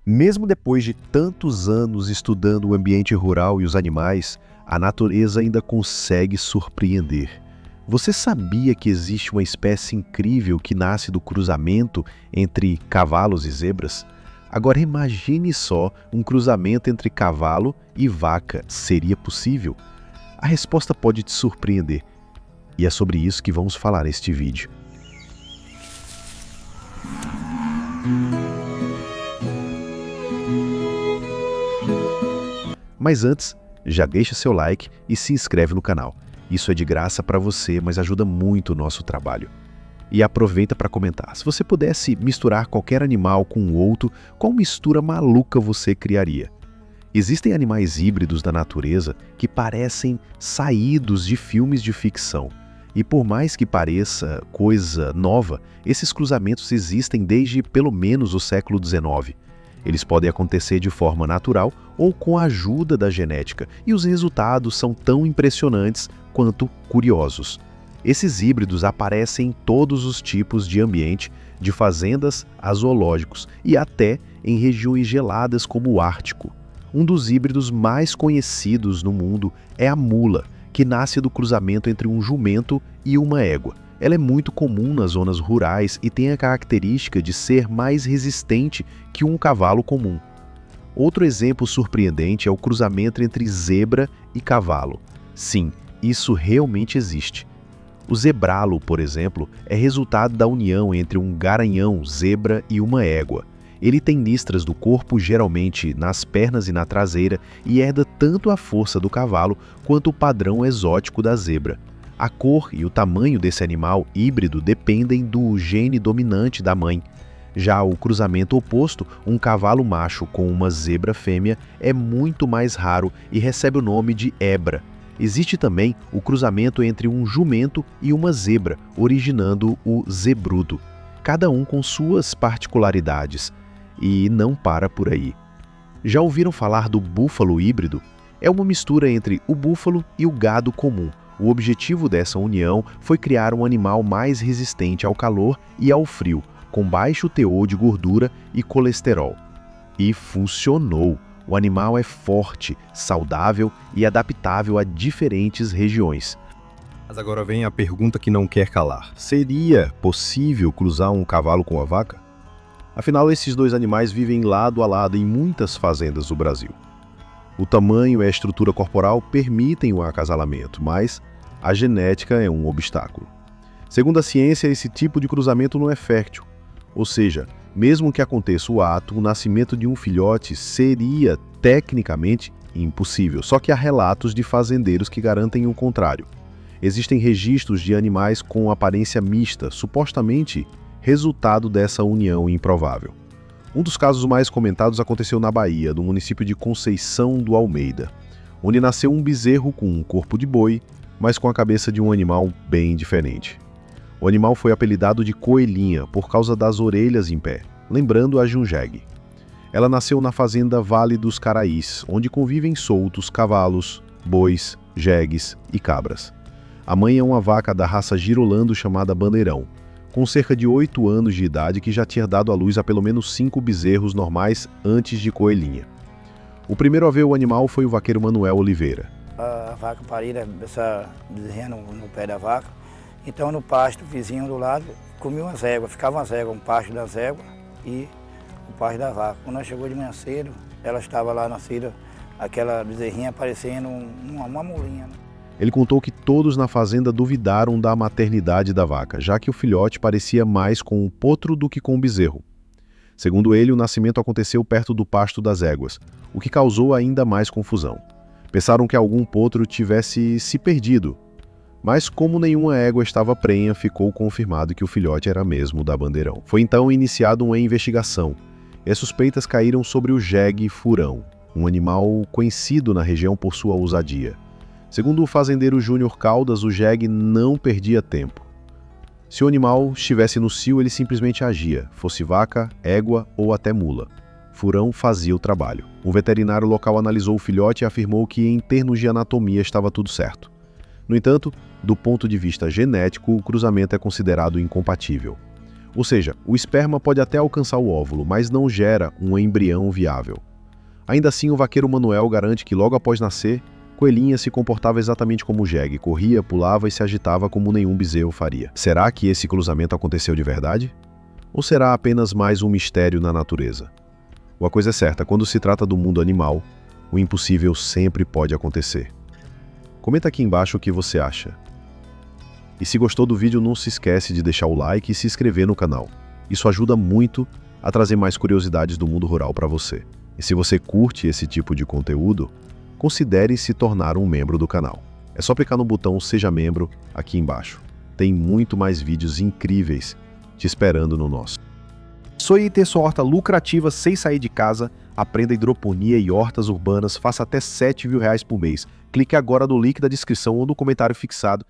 Mesmo depois de tantos anos estudando o ambiente rural e os animais, a natureza ainda consegue surpreender. Você sabia que existe uma espécie incrível que nasce do cruzamento entre cavalos e zebras? Agora imagine só um cruzamento entre cavalo e vaca. Seria possível? A resposta pode te surpreender. E é sobre isso que vamos falar neste vídeo. Mas antes, já deixa seu like e se inscreve no canal. Isso é de graça para você, mas ajuda muito o nosso trabalho. E aproveita para comentar. Se você pudesse misturar qualquer animal com outro, qual mistura maluca você criaria? Existem animais híbridos da natureza que parecem saídos de filmes de ficção. E por mais que pareça coisa nova, esses cruzamentos existem desde pelo menos o século XIX. Eles podem acontecer de forma natural ou com a ajuda da genética, e os resultados são tão impressionantes quanto curiosos. Esses híbridos aparecem em todos os tipos de ambiente, de fazendas a zoológicos e até em regiões geladas como o Ártico. Um dos híbridos mais conhecidos no mundo é a mula, que nasce do cruzamento entre um jumento e uma égua. Ela é muito comum nas zonas rurais e tem a característica de ser mais resistente que um cavalo comum. Outro exemplo surpreendente é o cruzamento entre zebra e cavalo. Sim, isso realmente existe. O zebralo, por exemplo, é resultado da união entre um garanhão, zebra e uma égua. Ele tem listras do corpo, geralmente nas pernas e na traseira, e herda tanto a força do cavalo quanto o padrão exótico da zebra. A cor e o tamanho desse animal híbrido dependem do gene dominante da mãe. Já o cruzamento oposto, um cavalo macho com uma zebra fêmea, é muito mais raro e recebe o nome de hebra. Existe também o cruzamento entre um jumento e uma zebra, originando o zebrudo. Cada um com suas particularidades. E não para por aí. Já ouviram falar do búfalo híbrido? É uma mistura entre o búfalo e o gado comum. O objetivo dessa união foi criar um animal mais resistente ao calor e ao frio, com baixo teor de gordura e colesterol. E funcionou! O animal é forte, saudável e adaptável a diferentes regiões. Mas agora vem a pergunta que não quer calar. Seria possível cruzar um cavalo com a vaca? Afinal, esses dois animais vivem lado a lado em muitas fazendas do Brasil. O tamanho e a estrutura corporal permitem o acasalamento, mas a genética é um obstáculo. Segundo a ciência, esse tipo de cruzamento não é fértil. Ou seja, mesmo que aconteça o ato, o nascimento de um filhote seria, tecnicamente, impossível. Só que há relatos de fazendeiros que garantem o contrário. Existem registros de animais com aparência mista, supostamente resultado dessa união improvável. Um dos casos mais comentados aconteceu na Bahia, no município de Conceição do Almeida, onde nasceu um bezerro com um corpo de boi, mas com a cabeça de um animal bem diferente. O animal foi apelidado de coelhinha por causa das orelhas em pé, lembrando a junjegue. Ela nasceu na fazenda Vale dos Caraís, onde convivem soltos cavalos, bois, jegues e cabras. A mãe é uma vaca da raça Girolando chamada Bandeirão, com cerca de 8 anos de idade, que já tinha dado à luz a pelo menos 5 bezerros normais antes de coelhinha. O primeiro a ver o animal foi o vaqueiro Manuel Oliveira. A vaca parida, essa bezerrinha no pé da vaca, então no pasto vizinho do lado comia umas éguas, ficava umas éguas, um pasto das éguas e o pasto da vaca. Quando nós chegou de manhã cedo, ela estava lá nascida, aquela bezerrinha parecendo uma mulinha. Ele contou que todos na fazenda duvidaram da maternidade da vaca, já que o filhote parecia mais com um potro do que com um bezerro. Segundo ele, o nascimento aconteceu perto do pasto das éguas, o que causou ainda mais confusão. Pensaram que algum potro tivesse se perdido, mas como nenhuma égua estava prenha, ficou confirmado que o filhote era mesmo da Bandeirão. Foi então iniciada uma investigação, e as suspeitas caíram sobre o jegue furão, um animal conhecido na região por sua ousadia. Segundo o fazendeiro Júnior Caldas, o jegue não perdia tempo. Se o animal estivesse no cio, ele simplesmente agia, fosse vaca, égua ou até mula. Furão fazia o trabalho. Um veterinário local analisou o filhote e afirmou que, em termos de anatomia, estava tudo certo. No entanto, do ponto de vista genético, o cruzamento é considerado incompatível. Ou seja, o esperma pode até alcançar o óvulo, mas não gera um embrião viável. Ainda assim, o vaqueiro Manuel garante que logo após nascer, Coelhinha se comportava exatamente como o jegue, corria, pulava e se agitava como nenhum bezerro faria. Será que esse cruzamento aconteceu de verdade? Ou será apenas mais um mistério na natureza? Uma coisa é certa, quando se trata do mundo animal, o impossível sempre pode acontecer. Comenta aqui embaixo o que você acha. E se gostou do vídeo, não se esquece de deixar o like e se inscrever no canal. Isso ajuda muito a trazer mais curiosidades do mundo rural para você. E se você curte esse tipo de conteúdo, considere se tornar um membro do canal. É só clicar no botão Seja Membro aqui embaixo. Tem muito mais vídeos incríveis te esperando no nosso. Sonhe em ter sua horta lucrativa sem sair de casa, aprenda hidroponia e hortas urbanas, faça até R$7.000 por mês. Clique agora no link da descrição ou no comentário fixado